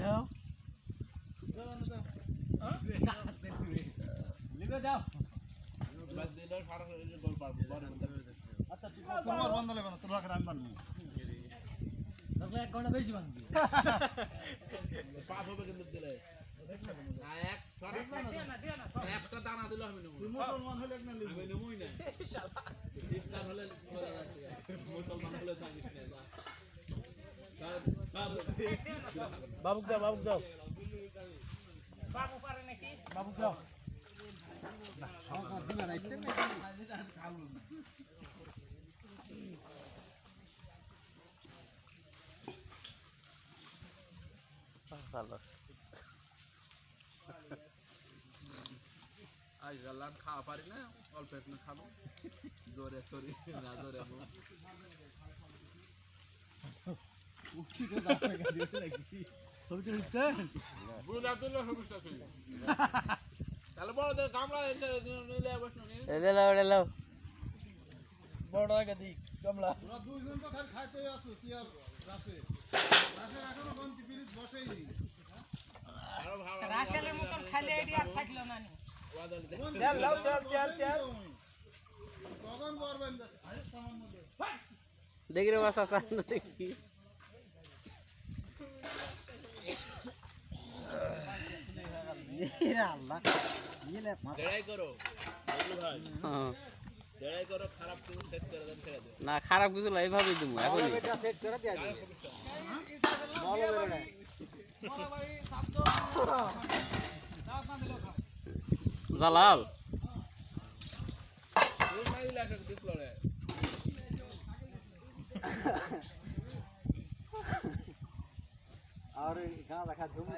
দাও লিখে দাও বাদ দিলে সারা গোল পারবো আচ্ছা তোমার বন্ধ লাগবে না তোর আমি বানবো তাহলে 1 ঘন্টা বেশি বানবি পাপ হবে কিন্তু দিলে না এক ছড়া একটা দানা দিলে হবে না মুসলমান হলে না লিখবে নমই না শালা ইফতার হলে করে রাখতে মুসলমান হলে জানিস না বাবুক দাও বাবু পারে নাকি বাবুক দাও না সরকার দিনা রাইতে না খাওয়া ভালো আজ জালান খাওয়া পারি না অল্প একটু খাবো জোরে সরি না জোরে তাহলে বড় গামলা বড় গামলা দুইজন তো খালি খাইতে আছো কি আর রাতে এখনো গন্তি পিরিত বসেইনি রাসেলের মতন খালি এডি আর থাকলো না নি তেল লাও তেল কখন করবেন আরে সামান্য দেখি রে বাসা সামনে দেখি আল্লাহ লড়াই করো ভাই হ্যাঁ লড়াই করো খারাপ কিছু সেট করে দেন ছেড়ে দাও না খারাপ কিছু এইভাবেই দেবো এখন এটা সেট করে দেয়া যাবে বলো বেটা বলো ভাই সাধ্য দাও না দিলো জালাল ওই মাইল আসে দিছলো রে আর গাঁ দেখা জমি